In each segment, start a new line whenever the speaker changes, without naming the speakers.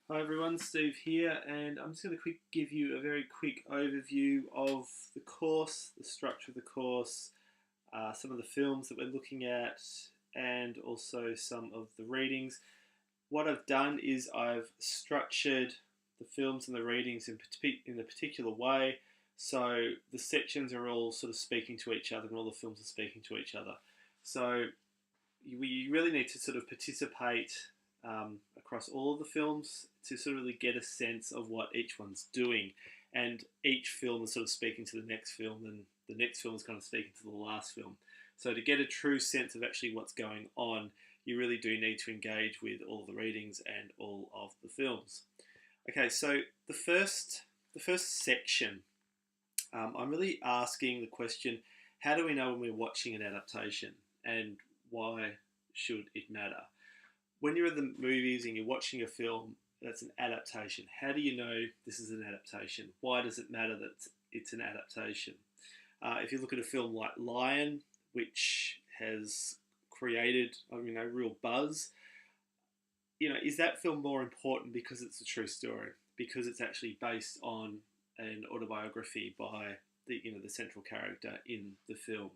Hi everyone, Steve here, and I'm just going to give you a very quick overview of the course, the structure of the course, some of the films that we're looking at, and also some of the readings. What I've done is I've structured the films and the readings in a particular way, so the sections are all sort of speaking to each other, and all the films are speaking to each other. So we really need to sort of participate across all of the films to sort of really get a sense of what each one's doing. And each film is sort of speaking to the next film, and the next film is kind of speaking to the last film. So to get a true sense of actually what's going on, you really do need to engage with all the readings and all of the films. Okay, so the first section, I'm really asking the question: how do we know when we're watching an adaptation, and why should it matter? When you're in the movies and you're watching a film that's an adaptation, how do you know this is an adaptation? Why does it matter that it's an adaptation? If you look at a film like Lion, which has created, a real buzz, is that film more important because it's a true story? Because it's actually based on an autobiography by the central character in the film?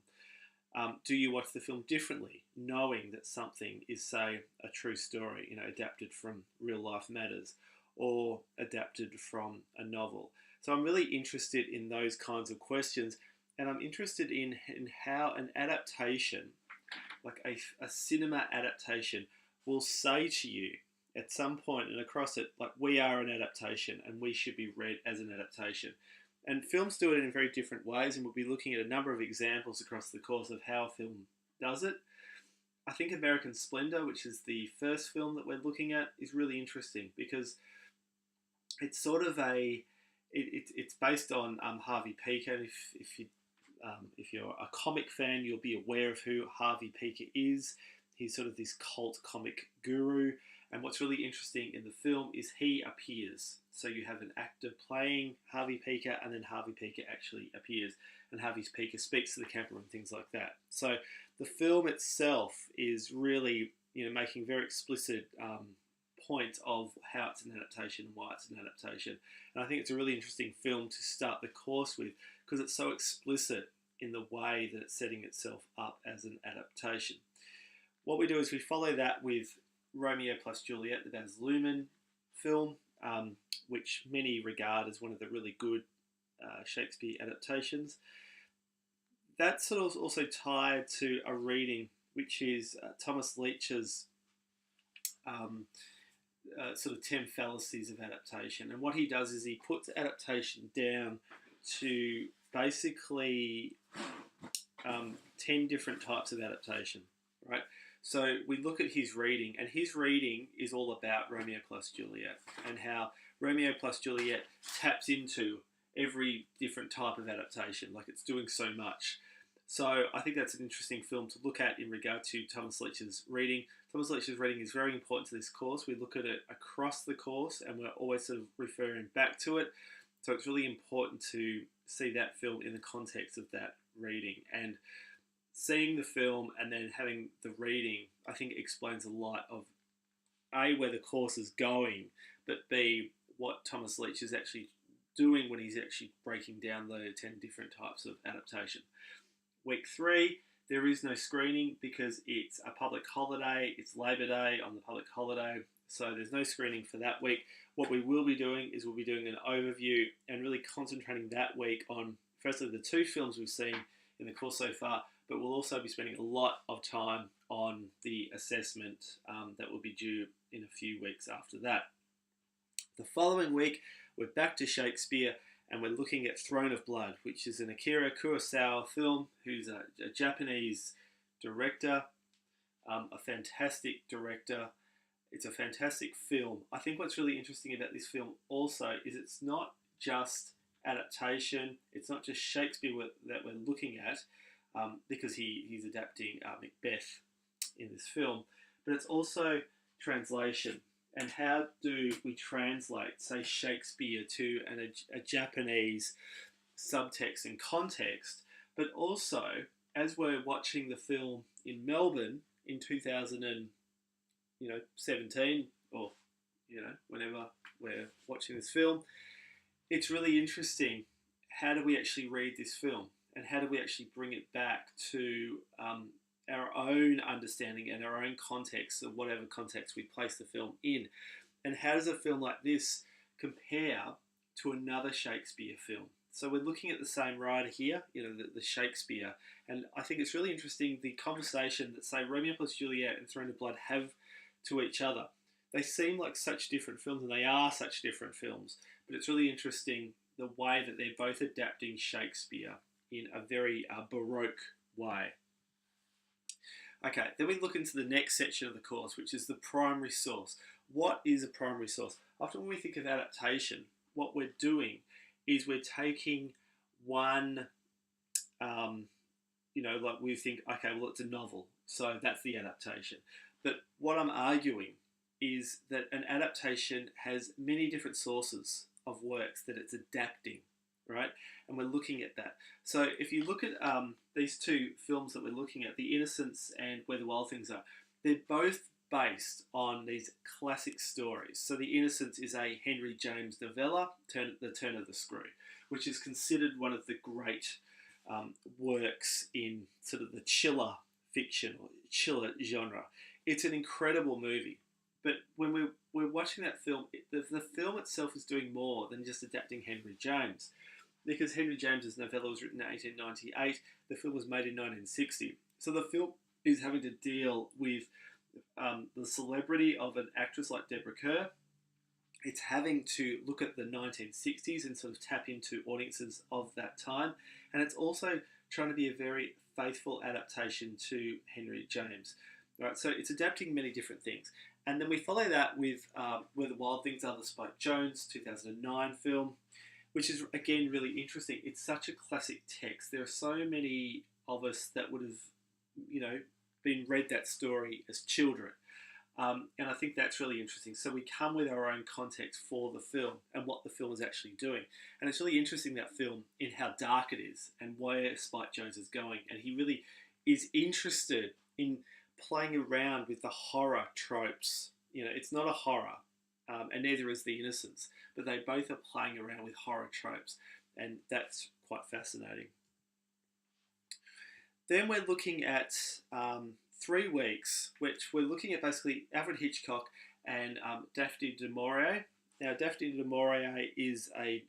Do you watch the film differently, knowing that something is, say, a true story, adapted from real life matters, or adapted from a novel? So I'm really interested in those kinds of questions, and I'm interested in how an adaptation, like a cinema adaptation, will say to you at some point and across it, like, we are an adaptation and we should be read as an adaptation. And films do it in very different ways, and we'll be looking at a number of examples across the course of how a film does it. I think American Splendor, which is the first film that we're looking at, is really interesting because it's sort of it's based on Harvey Pieker. And if you're a comic fan, you'll be aware of who Harvey Pieker is. He's sort of this cult comic guru. And what's really interesting in the film is he appears. So you have an actor playing Harvey Pieker, and then Harvey Pieker actually appears, and Harvey Pieker speaks to the camera and things like that. So the film itself is really, making very explicit points of how it's an adaptation and why it's an adaptation. And I think it's a really interesting film to start the course with because it's so explicit in the way that it's setting itself up as an adaptation. What we do is we follow that with Romeo plus Juliet, the Baz Luhrmann film, which many regard as one of the really good Shakespeare adaptations. That's sort of also tied to a reading, which is Thomas Leech's sort of 10 fallacies of adaptation. And what he does is he puts adaptation down to basically 10 different types of adaptation, right? So we look at his reading, and his reading is all about Romeo plus Juliet and how Romeo plus Juliet taps into every different type of adaptation, like it's doing so much. So I think that's an interesting film to look at in regard to Thomas Leech's reading. Thomas Leech's reading is very important to this course. We look at it across the course, and we're always sort of referring back to it. So it's really important to see that film in the context of that reading. And seeing the film and then having the reading, I think, explains a lot of A, where the course is going, but B, what Thomas Leech is actually doing when he's actually breaking down the 10 different types of adaptation. Week 3, there is no screening because it's a public holiday. It's Labor Day on the public holiday, so there's no screening for that week. What we will be doing is we'll be doing an overview and really concentrating that week on, firstly, the 2 films we've seen in the course so far, but we'll also be spending a lot of time on the assessment that will be due in a few weeks after that. The following week, we're back to Shakespeare, and we're looking at Throne of Blood, which is an Akira Kurosawa film, who's a Japanese director, a fantastic director. It's a fantastic film. I think what's really interesting about this film also is it's not just adaptation, it's not just Shakespeare that we're looking at, because he's adapting Macbeth in this film, but it's also translation. And how do we translate, say, Shakespeare to a Japanese subtext and context, but also, as we're watching the film in Melbourne in 2017, or whenever we're watching this film, it's really interesting. How do we actually read this film, and how do we actually bring it back to our own understanding and our own context of whatever context we place the film in? And how does a film like this compare to another Shakespeare film? So we're looking at the same writer here, the Shakespeare, and I think it's really interesting the conversation that, say, Romeo plus Juliet and Throne of Blood have to each other. They seem like such different films, and they are such different films, but it's really interesting the way that they're both adapting Shakespeare in a very Baroque way. Okay, then we look into the next section of the course, which is the primary source. What is a primary source? Often when we think of adaptation, what we're doing is we're taking one, like we think, okay, well, it's a novel, so that's the adaptation. But what I'm arguing is that an adaptation has many different sources of works that it's adapting, right? And we're looking at that. So if you look at these two films that we're looking at, The Innocents and Where the Wild Things Are, they're both based on these classic stories. So The Innocents is a Henry James novella, The Turn of the Screw, which is considered one of the great works in sort of the chiller fiction or chiller genre. It's an incredible movie. But when we're watching that film, the film itself is doing more than just adapting Henry James. Because Henry James's novella was written in 1898, the film was made in 1960. So the film is having to deal with the celebrity of an actress like Deborah Kerr. It's having to look at the 1960s and sort of tap into audiences of that time. And it's also trying to be a very faithful adaptation to Henry James. Right, so it's adapting many different things. And then we follow that with Where the Wild Things Are, the Spike Jonze 2009 film, which is, again, really interesting. It's such a classic text. There are so many of us that would have, been read that story as children. And I think that's really interesting. So we come with our own context for the film and what the film is actually doing. And it's really interesting, that film, in how dark it is and where Spike Jonze is going. And he really is interested in playing around with the horror tropes. It's not a horror, and neither is The Innocents, but they both are playing around with horror tropes, and that's quite fascinating. Then we're looking at 3 weeks, which we're looking at basically Alfred Hitchcock and Daphne du Maurier. Now, Daphne du Maurier is a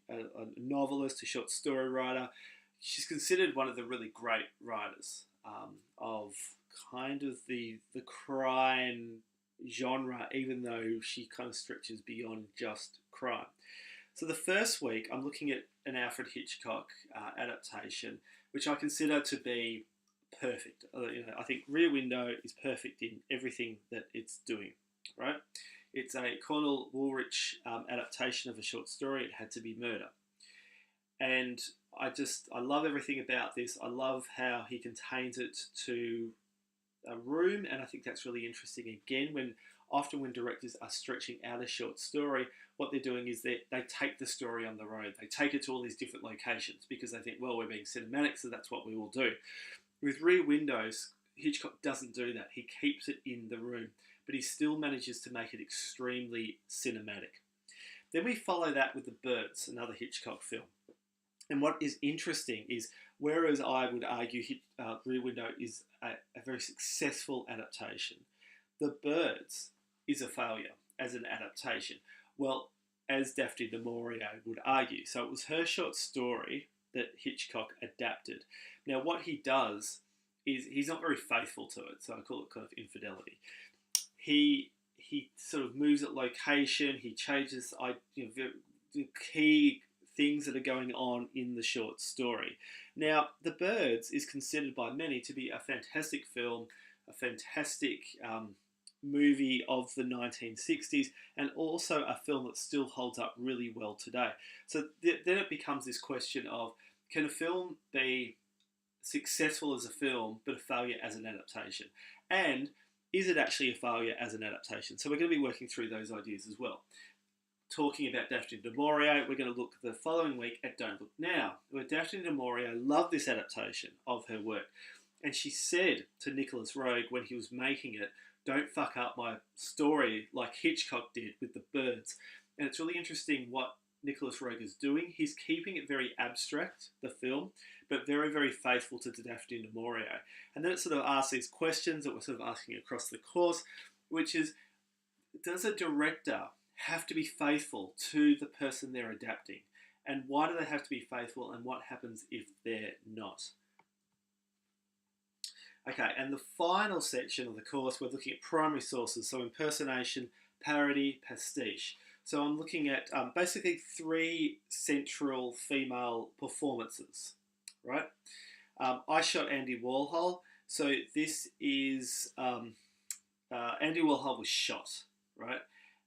novelist, a short story writer. She's considered one of the really great writers of kind of the crime genre, even though she kind of stretches beyond just crime. So the first week, I'm looking at an Alfred Hitchcock adaptation, which I consider to be perfect. I think Rear Window is perfect in everything that it's doing, right? It's a Cornell Woolrich adaptation of a short story, It Had to Be Murder. And I love everything about this. I love how he contains it to a room, and I think that's really interesting. Again, often when directors are stretching out a short story, what they're doing is they take the story on the road. They take it to all these different locations because they think, well, we're being cinematic, so that's what we will do. With Rear Windows, Hitchcock doesn't do that. He keeps it in the room, but he still manages to make it extremely cinematic. Then we follow that with The Birds, another Hitchcock film. And what is interesting is, whereas I would argue Rear Window is a very successful adaptation, The Birds is a failure as an adaptation. Well, as Daphne du Maurier would argue. So it was her short story that Hitchcock adapted. Now, what he does is he's not very faithful to it, so I call it kind of infidelity. He sort of moves at location. He changes the key things that are going on in the short story. Now, The Birds is considered by many to be a fantastic film, a fantastic movie of the 1960s, and also a film that still holds up really well today. So then it becomes this question of, can a film be successful as a film but a failure as an adaptation? And is it actually a failure as an adaptation? So we're going to be working through those ideas as well. Talking about Daphne du Maurier, we're going to look the following week at Don't Look Now, where Daphne du Maurier loved this adaptation of her work. And she said to Nicholas Roeg when he was making it, don't fuck up my story like Hitchcock did with the birds. And it's really interesting what Nicholas Roeg is doing. He's keeping it very abstract, the film, but very, very faithful to Daphne du Maurier. And then it sort of asks these questions that we're sort of asking across the course, which is, does a director have to be faithful to the person they're adapting? And why do they have to be faithful, and what happens if they're not? Okay, and the final section of the course, we're looking at primary sources, so impersonation, parody, pastiche. So I'm looking at basically 3 central female performances, right? I shot Andy Warhol, so this is Andy Warhol was shot, right?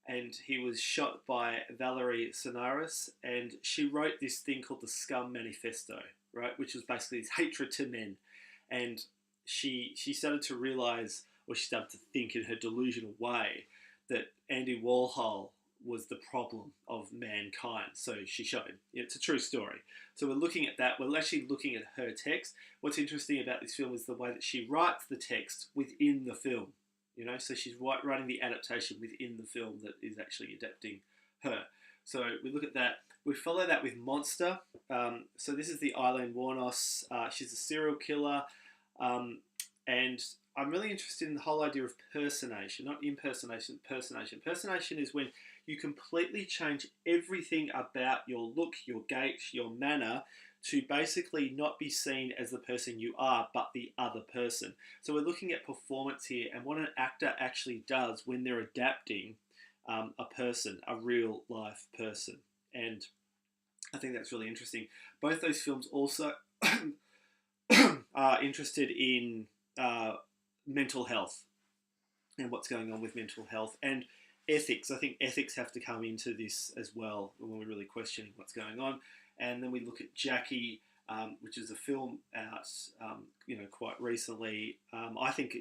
And he was shot by Valerie Sonaris, and she wrote this thing called the Scum Manifesto, right? Which was basically his hatred to men. And she started to realize, or she started to think in her delusional way, that Andy Warhol was the problem of mankind. So she shot him. It's a true story. So we're looking at that. We're actually looking at her text. What's interesting about this film is the way that she writes the text within the film. You know, so she's writing the adaptation within the film that is actually adapting her. So we look at that. We follow that with Monster. So this is the Eileen Warnos. She's a serial killer. And I'm really interested in the whole idea of personation, not impersonation, personation. Personation is when you completely change everything about your look, your gait, your manner, to basically not be seen as the person you are, but the other person. So we're looking at performance here and what an actor actually does when they're adapting a person, a real life person. And I think that's really interesting. Both those films also are interested in mental health and what's going on with mental health and ethics. I think ethics have to come into this as well when we're really questioning what's going on. And then we look at Jackie, which is a film out, quite recently. I think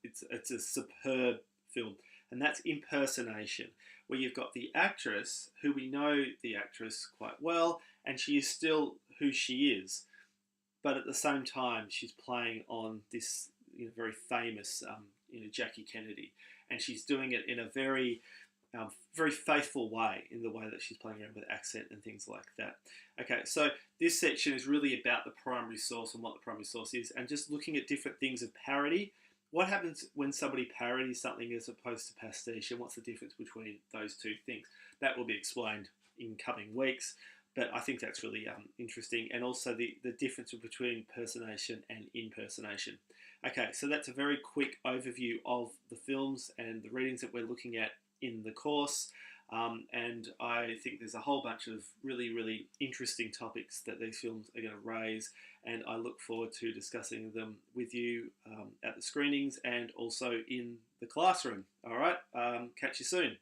it's a superb film, and that's impersonation, where you've got the actress who we know the actress quite well, and she is still who she is, but at the same time she's playing on this very famous Jackie Kennedy, and she's doing it in a very very faithful way in the way that she's playing around with accent and things like that. Okay, so this section is really about the primary source and what the primary source is, and just looking at different things of parody. What happens when somebody parodies something as opposed to pastiche, and what's the difference between those two things? That will be explained in coming weeks, but I think that's really interesting, and also the difference between personation and impersonation. Okay, so that's a very quick overview of the films and the readings that we're looking at in the course, and I think there's a whole bunch of really, really interesting topics that these films are going to raise, and I look forward to discussing them with you at the screenings and also in the classroom. All right, catch you soon.